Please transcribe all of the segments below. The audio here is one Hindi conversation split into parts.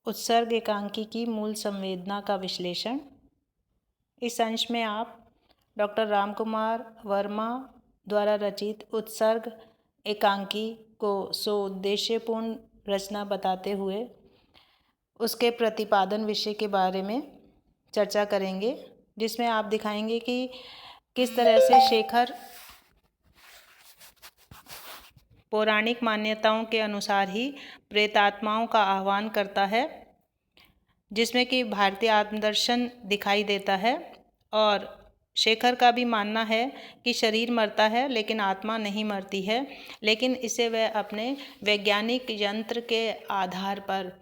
उत्सर्ग एकांकी की मूल संवेदना का विश्लेषण। इस अंश में आप डॉक्टर रामकुमार वर्मा द्वारा रचित उत्सर्ग एकांकी को सोउद्देश्यपूर्ण रचना बताते हुए उसके प्रतिपादन विषय के बारे में चर्चा करेंगे, जिसमें आप दिखाएंगे कि किस तरह से शेखर पौराणिक मान्यताओं के अनुसार ही प्रेतात्माओं का आह्वान करता है, जिसमें कि भारतीय आत्मदर्शन दिखाई देता है। और शेखर का भी मानना है कि शरीर मरता है लेकिन आत्मा नहीं मरती है, लेकिन इसे वह अपने वैज्ञानिक यंत्र के आधार पर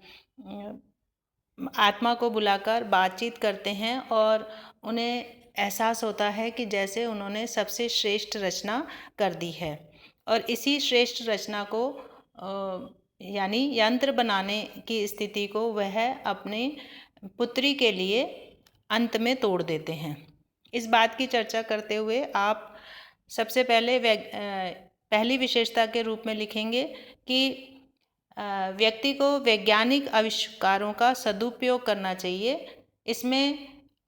आत्मा को बुलाकर बातचीत करते हैं और उन्हें एहसास होता है कि जैसे उन्होंने सबसे श्रेष्ठ रचना कर दी है। और इसी श्रेष्ठ रचना को यानी यंत्र बनाने की स्थिति को वह अपने पुत्री के लिए अंत में तोड़ देते हैं। इस बात की चर्चा करते हुए आप सबसे पहले पहली विशेषता के रूप में लिखेंगे कि व्यक्ति को वैज्ञानिक आविष्कारों का सदुपयोग करना चाहिए। इसमें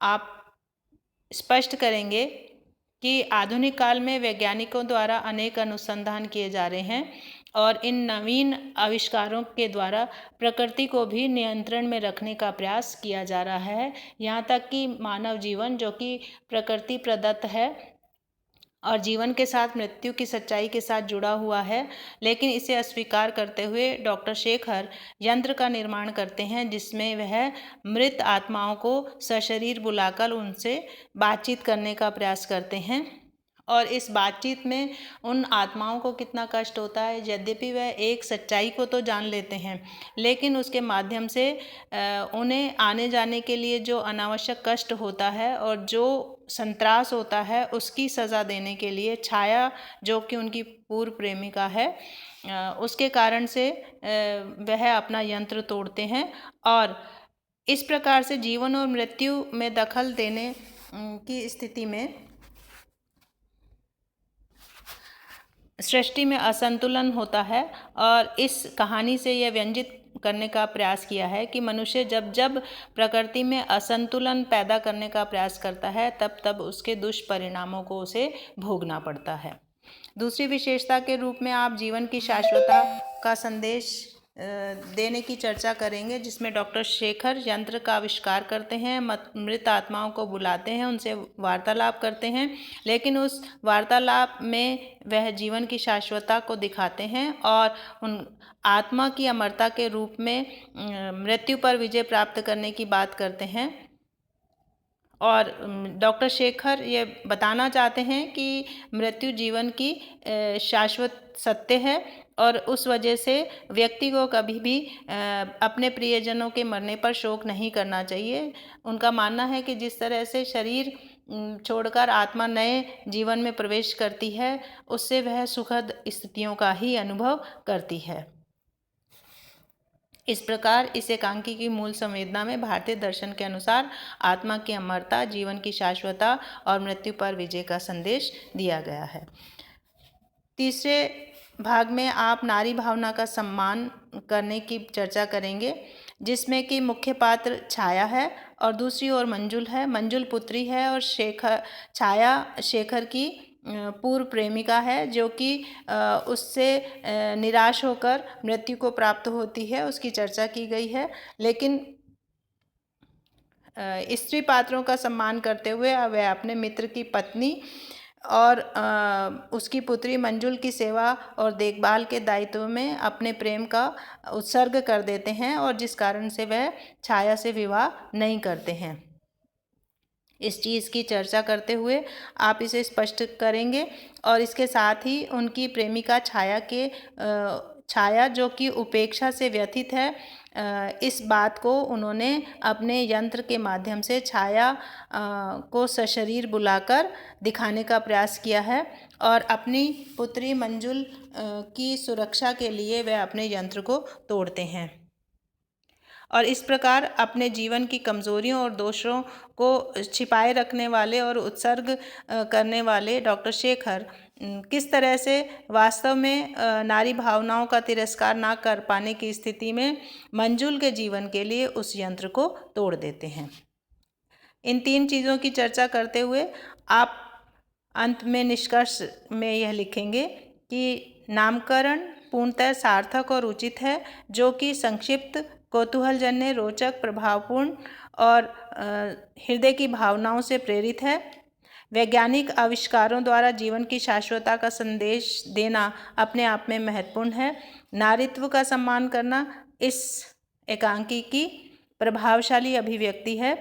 आप स्पष्ट करेंगे कि आधुनिक काल में वैज्ञानिकों द्वारा अनेक अनुसंधान किए जा रहे हैं और इन नवीन आविष्कारों के द्वारा प्रकृति को भी नियंत्रण में रखने का प्रयास किया जा रहा है। यहाँ तक कि मानव जीवन, जो कि प्रकृति प्रदत्त है और जीवन के साथ मृत्यु की सच्चाई के साथ जुड़ा हुआ है, लेकिन इसे अस्वीकार करते हुए डॉक्टर शेखर यंत्र का निर्माण करते हैं, जिसमें वह मृत आत्माओं को सशरीर बुलाकर उनसे बातचीत करने का प्रयास करते हैं। और इस बातचीत में उन आत्माओं को कितना कष्ट होता है, यद्यपि वह एक सच्चाई को तो जान लेते हैं, लेकिन उसके माध्यम से उन्हें आने जाने के लिए जो अनावश्यक कष्ट होता है और जो संत्रास होता है, उसकी सज़ा देने के लिए छाया, जो कि उनकी पूर्व प्रेमिका है, उसके कारण से वह अपना यंत्र तोड़ते हैं। और इस प्रकार से जीवन और मृत्यु में दखल देने की स्थिति में सृष्टि में असंतुलन होता है। और इस कहानी से यह व्यंजित करने का प्रयास किया है कि मनुष्य जब जब प्रकृति में असंतुलन पैदा करने का प्रयास करता है, तब तब उसके दुष्परिणामों को उसे भोगना पड़ता है। दूसरी विशेषता के रूप में आप जीवन की शाश्वतता का संदेश देने की चर्चा करेंगे, जिसमें डॉक्टर शेखर यंत्र का आविष्कार करते हैं, मृत आत्माओं को बुलाते हैं, उनसे वार्तालाप करते हैं, लेकिन उस वार्तालाप में वह जीवन की शाश्वतता को दिखाते हैं और उन आत्मा की अमरता के रूप में मृत्यु पर विजय प्राप्त करने की बात करते हैं। और डॉक्टर शेखर ये बताना चाहते हैं कि मृत्यु जीवन की शाश्वत सत्य है और उस वजह से व्यक्ति को कभी भी अपने प्रियजनों के मरने पर शोक नहीं करना चाहिए। उनका मानना है कि जिस तरह से शरीर छोड़कर आत्मा नए जीवन में प्रवेश करती है, उससे वह सुखद स्थितियों का ही अनुभव करती है। इस प्रकार इस एकांकी की मूल संवेदना में भारतीय दर्शन के अनुसार आत्मा की अमरता, जीवन की शाश्वतता और मृत्यु पर विजय का संदेश दिया गया है। तीसरे भाग में आप नारी भावना का सम्मान करने की चर्चा करेंगे, जिसमें कि मुख्य पात्र छाया है और दूसरी ओर मंजुल है। मंजुल पुत्री है और छाया शेखर की पूर्व प्रेमिका है, जो कि उससे निराश होकर मृत्यु को प्राप्त होती है, उसकी चर्चा की गई है। लेकिन स्त्री पात्रों का सम्मान करते हुए वह अपने मित्र की पत्नी और उसकी पुत्री मंजुल की सेवा और देखभाल के दायित्व में अपने प्रेम का उत्सर्ग कर देते हैं, और जिस कारण से वह छाया से विवाह नहीं करते हैं। इस चीज़ की चर्चा करते हुए आप इसे स्पष्ट करेंगे और इसके साथ ही उनकी प्रेमिका छाया जो कि उपेक्षा से व्यथित है, इस बात को उन्होंने अपने यंत्र के माध्यम से छाया को सशरीर बुलाकर दिखाने का प्रयास किया है और अपनी पुत्री मंजुल की सुरक्षा के लिए वे अपने यंत्र को तोड़ते हैं। और इस प्रकार अपने जीवन की कमज़ोरियों और दोषों को छिपाए रखने वाले और उत्सर्ग करने वाले डॉक्टर शेखर किस तरह से वास्तव में नारी भावनाओं का तिरस्कार ना कर पाने की स्थिति में मंजुल के जीवन के लिए उस यंत्र को तोड़ देते हैं। इन 3 चीज़ों की चर्चा करते हुए आप अंत में निष्कर्ष में यह लिखेंगे कि नामकरण पूर्णतः सार्थक और उचित है, जो कि संक्षिप्त, कौतूहलजन्य, रोचक, प्रभावपूर्ण और हृदय की भावनाओं से प्रेरित है। वैज्ञानिक आविष्कारों द्वारा जीवन की शाश्वतता का संदेश देना अपने आप में महत्वपूर्ण है। नारीत्व का सम्मान करना इस एकांकी की प्रभावशाली अभिव्यक्ति है।